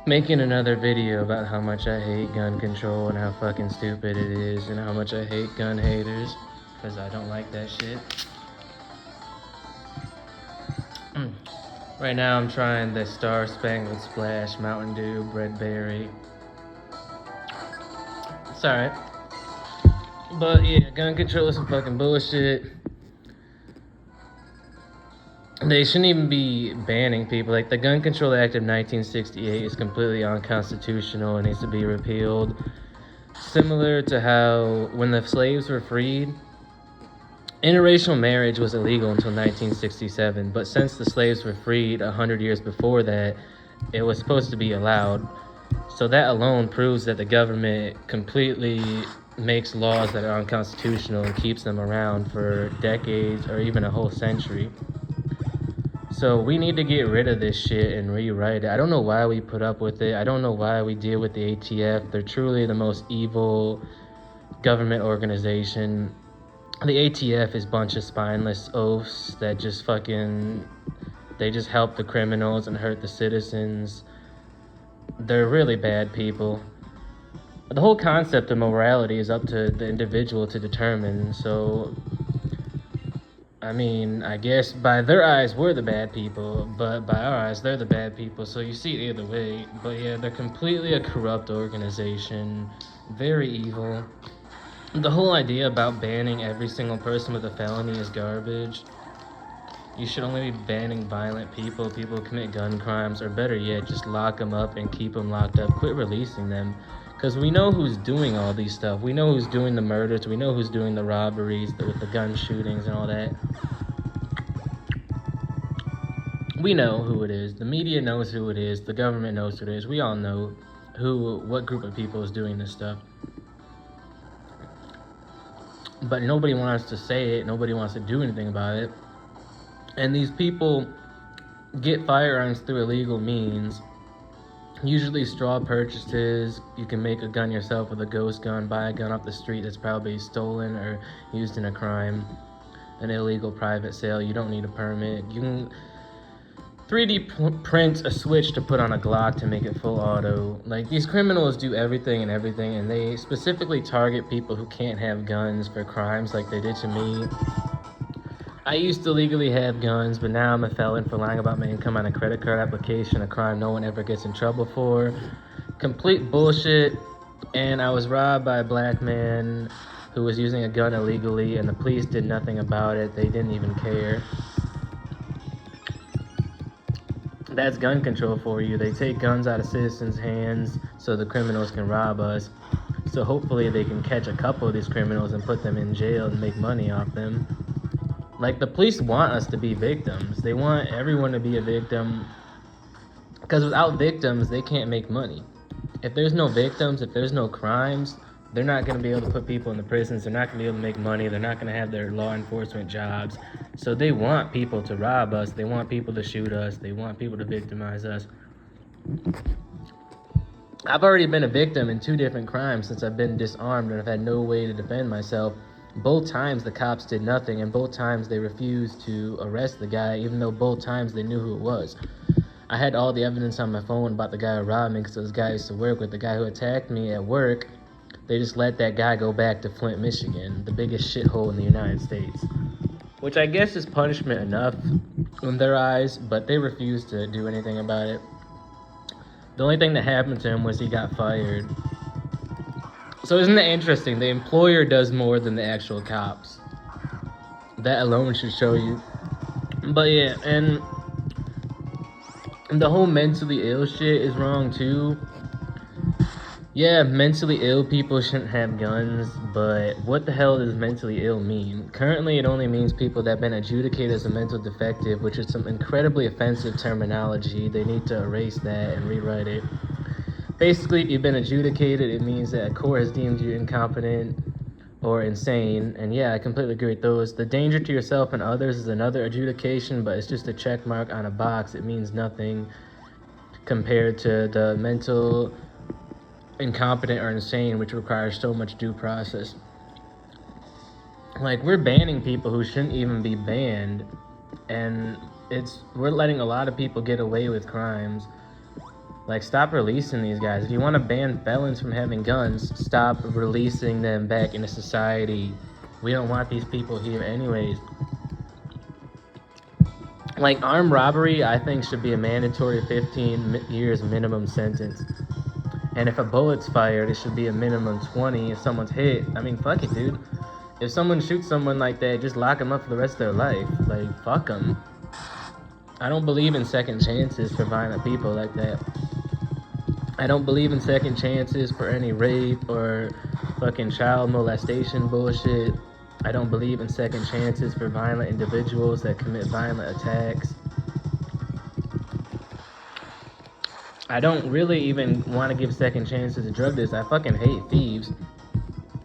making another video about how much I hate gun control and how fucking stupid it is and how much I hate gun haters, because I don't like that shit. Right now I'm trying the Star Spangled Splash Mountain Dew Red Berry. It's alright. But yeah, gun control is some fucking bullshit. They shouldn't even be banning people. Like, the Gun Control Act of 1968 is completely unconstitutional and needs to be repealed. Similar to how when the slaves were freed, interracial marriage was illegal until 1967, but since the slaves were freed 100 years before that, it was supposed to be allowed. So that alone proves that the government completely makes laws that are unconstitutional and keeps them around for decades or even a whole century. So we need to get rid of this shit and rewrite it. I don't know why we put up with it. I don't know why we deal with the ATF. They're truly the most evil government organization. The ATF is a bunch of spineless oafs that just they just help the criminals and hurt the citizens. They're really bad people. The whole concept of morality is up to the individual to determine. So, I mean, I guess by their eyes, we're the bad people, but by our eyes, they're the bad people. So you see it either way. But yeah, they're completely a corrupt organization, very evil. The whole idea about banning every single person with a felony is garbage. You should only be banning violent people, people who commit gun crimes, or better yet, just lock them up and keep them locked up. Quit releasing them. Because we know who's doing all these stuff. We know who's doing the murders. We know who's doing the robberies with the gun shootings and all that. We know who it is. The media knows who it is. The government knows who it is. We all know what group of people is doing this stuff. But nobody wants to say it. Nobody wants to do anything about it. And these people get firearms through illegal means. Usually straw purchases. You can make a gun yourself with a ghost gun, buy a gun off the street that's probably stolen or used in a crime, an illegal private sale. You don't need a permit. You can 3D print a switch to put on a Glock to make it full auto. Like, these criminals do everything, and they specifically target people who can't have guns for crimes like they did to me. I used to legally have guns, but now I'm a felon for lying about my income on a credit card application, a crime no one ever gets in trouble for. Complete bullshit. And I was robbed by a black man who was using a gun illegally, and the police did nothing about it. They didn't even care. That's gun control for you. They take guns out of citizens' hands so the criminals can rob us. So hopefully they can catch a couple of these criminals and put them in jail and make money off them. Like, the police want us to be victims. They want everyone to be a victim. Because without victims, they can't make money. If there's no victims, if there's no crimes, they're not going to be able to put people in the prisons. They're not going to be able to make money. They're not going to have their law enforcement jobs. So they want people to rob us. They want people to shoot us. They want people to victimize us. I've already been a victim in 2 different crimes since I've been disarmed and I've had no way to defend myself. Both times the cops did nothing, and both times they refused to arrest the guy, even though both times they knew who it was. I had all the evidence on my phone about the guy who robbed me because those guys I used to work with. The guy who attacked me at work, they just let that guy go back to Flint, Michigan, the biggest shithole in the United States. Which I guess is punishment enough in their eyes, but they refused to do anything about it. The only thing that happened to him was he got fired. So isn't that interesting? The employer does more than the actual cops. That alone should show you. But yeah, and the whole mentally ill shit is wrong too. Yeah, mentally ill people shouldn't have guns, but what the hell does mentally ill mean? Currently, it only means people that have been adjudicated as a mental defective, which is some incredibly offensive terminology. They need to erase that and rewrite it. Basically, if you've been adjudicated, it means that a court has deemed you incompetent or insane. And yeah, I completely agree with those. The danger to yourself and others is another adjudication, but it's just a check mark on a box. It means nothing compared to the mental incompetent or insane, which requires so much due process. Like, we're banning people who shouldn't even be banned, and we're letting a lot of people get away with crimes. Like, stop releasing these guys. If you want to ban felons from having guns, stop releasing them back into society. We don't want these people here anyways. Like, armed robbery, I think, should be a mandatory 15 years minimum sentence. And if a bullet's fired, it should be a minimum 20. If someone's hit, I mean, fuck it, dude. If someone shoots someone like that, just lock them up for the rest of their life. Like, fuck them. I don't believe in second chances for violent people like that. I don't believe in second chances for any rape or fucking child molestation bullshit. I don't believe in second chances for violent individuals that commit violent attacks. I don't really even want to give second chances to drug dealers. I fucking hate thieves.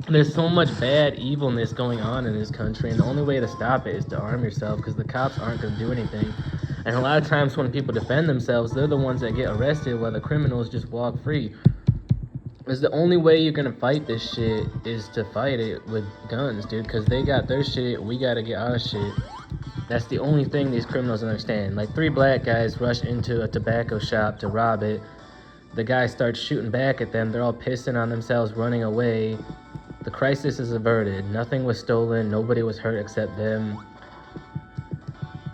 There's so much bad evilness going on in this country, and the only way to stop it is to arm yourself, because the cops aren't going to do anything. And a lot of times when people defend themselves, they're the ones that get arrested while the criminals just walk free. Because the only way you're going to fight this shit is to fight it with guns, dude, because they got their shit, we got to get our shit. That's the only thing these criminals understand. Like, 3 black guys rush into a tobacco shop to rob it. The guy starts shooting back at them. They're all pissing on themselves, running away. The crisis is averted. Nothing was stolen. Nobody was hurt except them.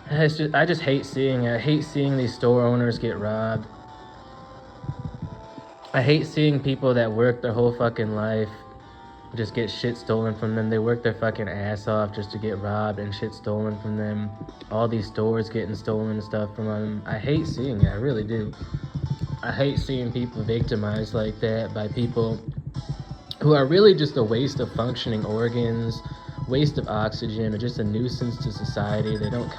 I just hate seeing it. I hate seeing these store owners get robbed. I hate seeing people that work their whole fucking life just get shit stolen from them. They work their fucking ass off just to get robbed and shit stolen from them. All these stores getting stolen stuff from them. I hate seeing it. I really do. I hate seeing people victimized like that by people who are really just a waste of functioning organs, waste of oxygen, or just a nuisance to society. They don't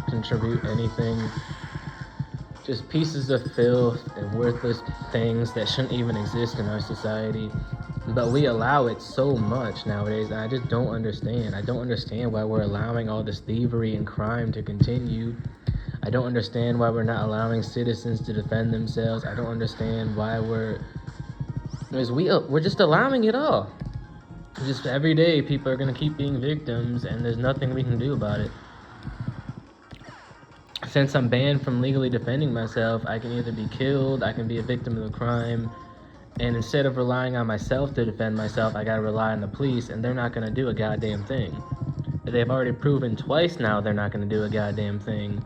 contribute anything. Just pieces of filth and worthless things that shouldn't even exist in our society. But we allow it so much nowadays, and I just don't understand. I don't understand why we're allowing all this thievery and crime to continue. I don't understand why we're not allowing citizens to defend themselves. I don't understand why we're just allowing it all. Just every day, people are gonna keep being victims, and there's nothing we can do about it. Since I'm banned from legally defending myself, I can either be killed, I can be a victim of a crime, and instead of relying on myself to defend myself, I gotta rely on the police, and they're not gonna do a goddamn thing. They've already proven twice now they're not gonna do a goddamn thing.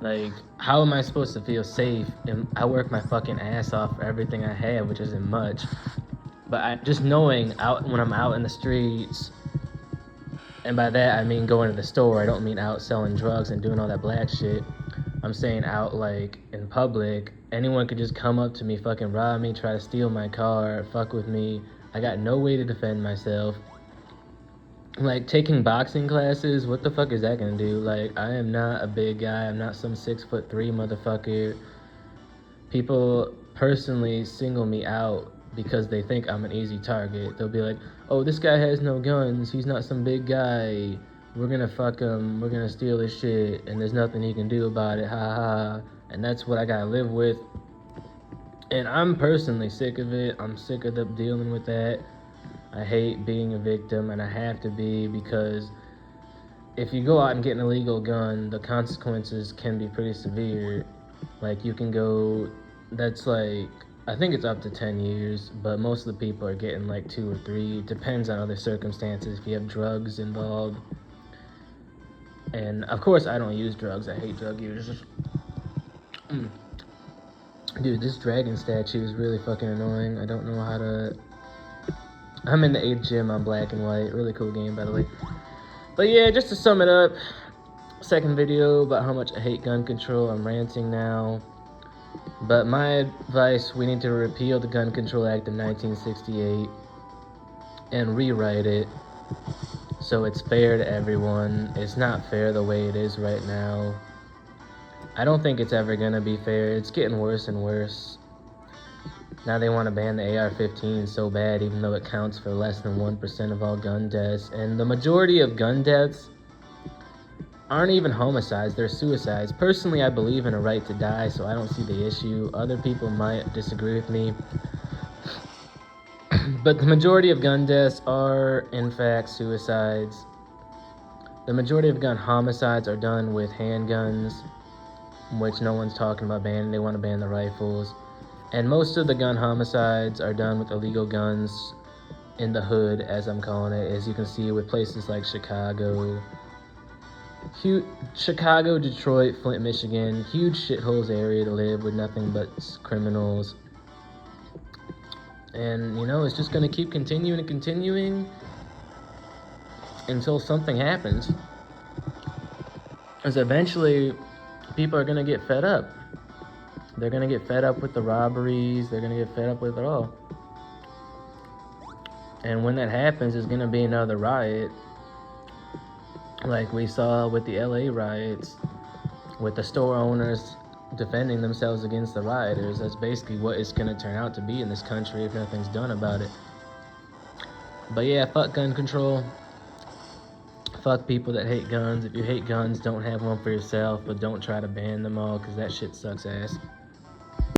Like, how am I supposed to feel safe? And I work my fucking ass off for everything I have, which isn't much. But just knowing when I'm out in the streets, and by that I mean going to the store, I don't mean out selling drugs and doing all that black shit. I'm saying out, like, in public, anyone could just come up to me, fucking rob me, try to steal my car, fuck with me. I got no way to defend myself. Like, taking boxing classes, what the fuck is that gonna do? Like, I am not a big guy. I'm not some 6'3" motherfucker. People personally single me out because they think I'm an easy target. They'll be like, oh, this guy has no guns. He's not some big guy. We're gonna fuck him. We're gonna steal his shit, and there's nothing he can do about it. Ha ha. And that's what I gotta live with. And I'm personally sick of it. I'm sick of dealing with that. I hate being a victim, and I have to be, because if you go out and get an illegal gun, the consequences can be pretty severe. Like, you can go, that's like, I think it's up to 10 years, but most of the people are getting like 2 or 3. It depends on other circumstances, if you have drugs involved. And of course, I don't use drugs. I hate drug users. Dude, this dragon statue is really fucking annoying. I don't know how to... I'm in the 8th gym on Black and White. Really cool game, by the way. But yeah, just to sum it up, second video about how much I hate gun control. I'm ranting now. But my advice, we need to repeal the Gun Control Act of 1968 and rewrite it so it's fair to everyone. It's not fair the way it is right now. I don't think it's ever gonna be fair. It's getting worse and worse. Now they want to ban the AR-15 so bad, even though it counts for less than 1% of all gun deaths. And the majority of gun deaths aren't even homicides, they're suicides. Personally, I believe in a right to die, so I don't see the issue. Other people might disagree with me. But the majority of gun deaths are, in fact, suicides. The majority of gun homicides are done with handguns, which no one's talking about banning. They want to ban the rifles. And most of the gun homicides are done with illegal guns in the hood, as I'm calling it, as you can see with places like Chicago, Detroit, Flint, Michigan, huge shitholes area to live with nothing but criminals. And you know, it's just gonna keep continuing and continuing until something happens. Because eventually, people are gonna get fed up. They're gonna get fed up with the robberies. They're gonna get fed up with it all. And when that happens, there's gonna be another riot, like we saw with the LA riots, with the store owners defending themselves against the rioters. That's basically what it's gonna turn out to be in this country if nothing's done about it. But yeah, fuck gun control. Fuck people that hate guns. If you hate guns, don't have one for yourself, but don't try to ban them all, because that shit sucks ass.